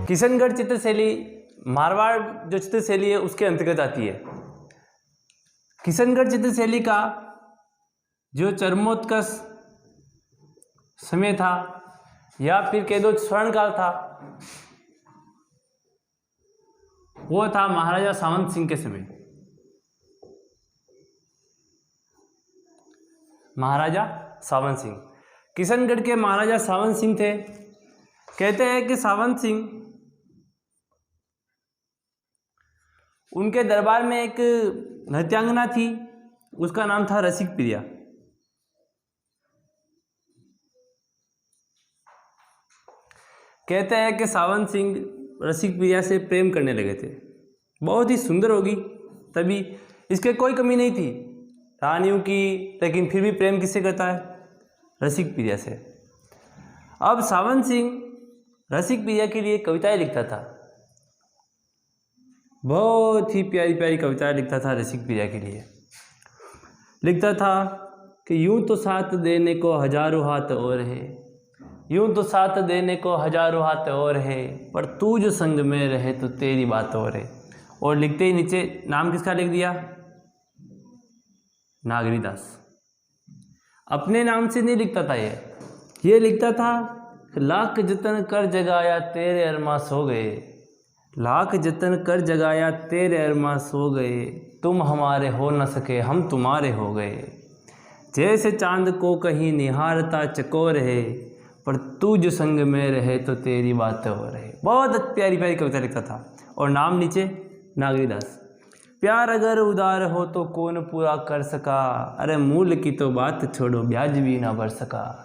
किशनगढ़ चित्रशैली मारवाड़ जो चित्रशैली है उसके अंतर्गत आती है। किशनगढ़ चित्रशैली का जो चरमोत्कर्ष समय था या फिर कह दो स्वर्णकाल था, वो था महाराजा सावंत सिंह के समय। महाराजा सावंत सिंह, किशनगढ़ के महाराजा सावंत सिंह थे। कहते हैं कि सावंत सिंह, उनके दरबार में एक नृत्यांगना थी, उसका नाम था रसिक प्रिया। कहते हैं कि सावंत सिंह रसिक प्रिया से प्रेम करने लगे थे। बहुत ही सुंदर होगी, तभी इसके कोई कमी नहीं थी रानियों की, लेकिन फिर भी प्रेम किससे करता है? रसिक प्रिया से। अब सावंत सिंह रसिक प्रिया के लिए कविताएं लिखता था, बहुत ही प्यारी प्यारी कविताएं लिखता था रसिक प्रिया के लिए। लिखता था कि यूं तो साथ देने को हजारों हाथ और है, यूं तो साथ देने को हजारों हाथ और है, पर तू जो संग में रहे तो तेरी बात और है। और लिखते ही नीचे नाम किसका लिख दिया? नागरीदास। अपने नाम से नहीं लिखता था ये लिखता था लाख जतन कर जगाया तेरे अरमा सो गए, लाख जतन कर जगाया तेरे अरमा सो गए, तुम हमारे हो न सके हम तुम्हारे हो गए, जैसे चांद को कहीं निहारता चकोर है, पर तू जो संग में रहे तो तेरी बात हो रहे। बहुत प्यारी प्यारी कविता लिखता था। और नाम नीचे नागरीदास। प्यार अगर उदार हो तो कौन पूरा कर सका, अरे मूल की तो बात छोड़ो ब्याज भी ना भर सका,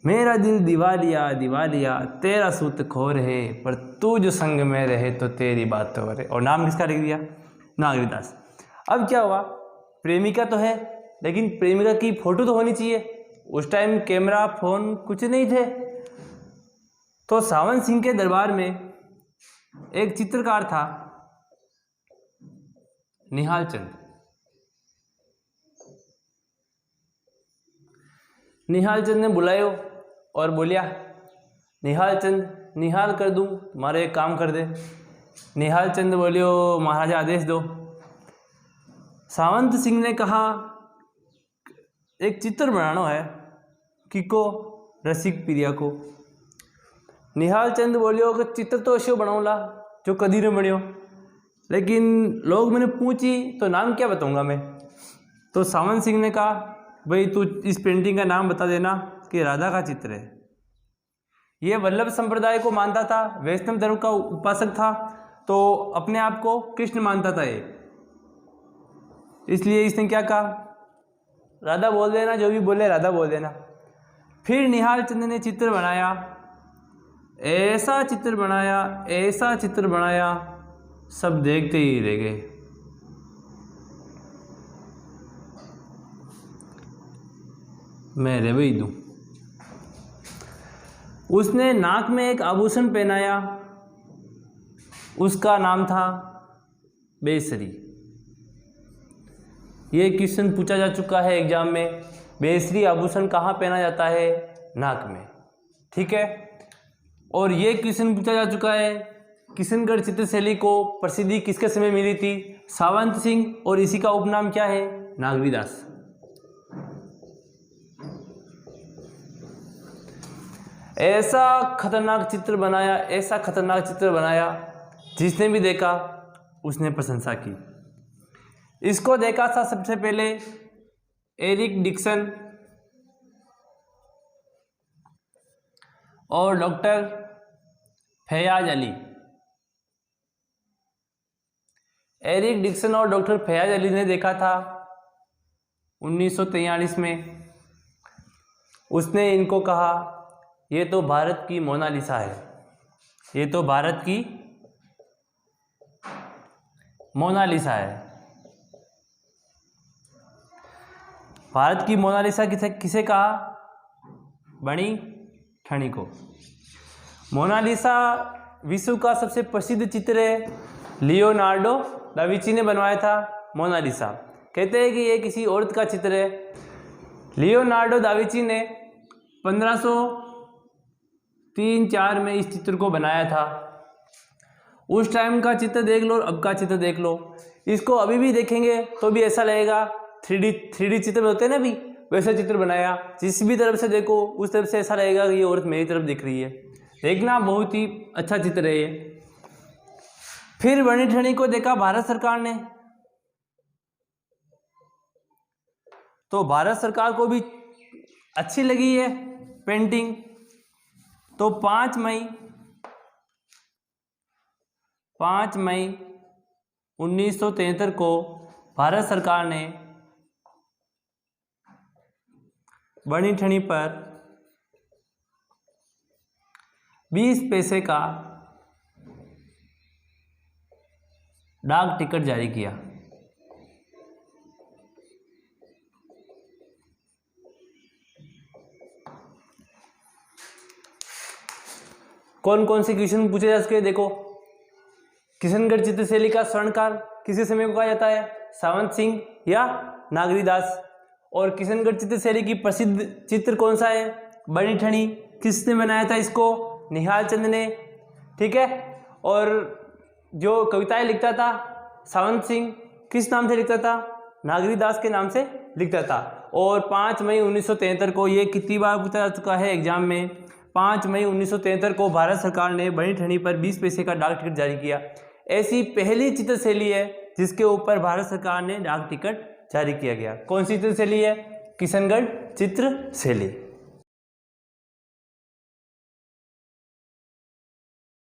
मेरा दिल दिवालिया दिवालिया तेरा सूत खोर है, पर तू जो संग में रहे तो तेरी बात हो रहे। और नाम किसका लिख दिया? नागरीदास। अब क्या हुआ, प्रेमिका तो है, लेकिन प्रेमिका की फोटो तो होनी चाहिए। उस टाइम कैमरा फोन कुछ नहीं थे, तो सावंत सिंह के दरबार में एक चित्रकार था, निहाल चंद। निहाल चंद ने बुलायो और बोलिया, निहाल चंद निहाल कर दूं, तुम्हारे एक काम कर दे। निहाल चंद बोलियो, महाराजा आदेश दो। सावंत सिंह ने कहा एक चित्र बनाना है, किको? रसिक प्रिया को। निहाल चंद बोलियो कि चित्र तो ऐसे बनाऊला जो कदी न बनियो, लेकिन लोग मैंने पूछी तो नाम क्या बताऊंगा मैं। तो सावंत सिंह ने कहा भाई तू इस पेंटिंग का नाम बता देना कि राधा का चित्र है। ये वल्लभ संप्रदाय को मानता था, वैष्णव धर्म का उपासक था, तो अपने आप को कृष्ण मानता था ये, इसलिए इसने क्या कहा, राधा बोल देना, जो भी बोले राधा बोल देना। फिर निहाल चंद ने चित्र बनाया, ऐसा चित्र बनाया, ऐसा चित्र बनाया, सब देखते ही रह गए। मैं रेवई दूं। उसने नाक में एक आभूषण पहनाया, उसका नाम था बेसरी। ये क्वेश्चन पूछा जा चुका है एग्जाम में, बेसरी आभूषण कहाँ पहना जाता है? नाक में, ठीक है। और ये क्वेश्चन पूछा जा चुका है किशनगढ़ चित्रशैली को प्रसिद्धि किसके समय मिली थी? सावंत सिंह, और इसी का उपनाम क्या है? नागरीदास। ऐसा खतरनाक चित्र बनाया, ऐसा खतरनाक चित्र बनाया, जिसने भी देखा उसने प्रशंसा की। इसको देखा था सबसे पहले एरिक डिक्सन और doctor Faiyaz Ali. Eric Dixon और डॉक्टर फैयाज अली ने देखा था 1943 में। उसने इनको कहा ये तो भारत की मोनालिसा है, ये तो भारत की मोनालिसा है। भारत की मोनालिसा किसे कहा? बनी ठनी को। मोनालिसा विश्व का सबसे प्रसिद्ध चित्र है, लियोनार्डो दा विंची ने बनवाया था मोनालिसा। कहते हैं कि ये किसी औरत का चित्र है। लियोनार्डो दा विंची ने 1503-4 में इस चित्र को बनाया था। उस टाइम का चित्र देख लो और अब का चित्र देख लो। इसको अभी भी देखेंगे तो भी ऐसा लगेगा 3D चित्र में होते हैं ना, अभी वैसा चित्र बनाया, जिस भी तरफ से देखो उस तरफ से ऐसा लगेगा कि ये औरत मेरी तरफ दिख रही है। देखना बहुत ही अच्छा चित्र है ये। फिर बनी ठनी को देखा भारत सरकार ने, तो भारत सरकार को भी अच्छी लगी है पेंटिंग। तो 5 मई 1973 को भारत सरकार ने बनी ठनी पर 20 पैसे का डाक टिकट जारी किया। कौन कौन से क्वेश्चन पूछे जा सके देखो। किशनगढ़ चित्रशैली का स्वर्णकाल किसी समय को कहा जाता है? सावंत सिंह या नागरीदास। और किशनगढ़ चित्रशैली की प्रसिद्ध चित्र कौन सा है? बनी ठनी। किसने बनाया था इसको? निहाल चंद ने। ठीक है। और जो कविताएं लिखता था सावंत सिंह, किस नाम से लिखता था? नागरीदास के नाम से लिखता था। और 5 मई 1973 को, ये कितनी बार पूछा जा चुका है एग्जाम में, 5 मई 1973 को भारत सरकार ने बनी ठनी पर 20 पैसे का डाक टिकट जारी किया। ऐसी पहली चित्रशैली है जिसके ऊपर भारत सरकार ने डाक टिकट जारी किया गया। कौन सी चित्रशैली है? किशनगढ़ चित्रशैली।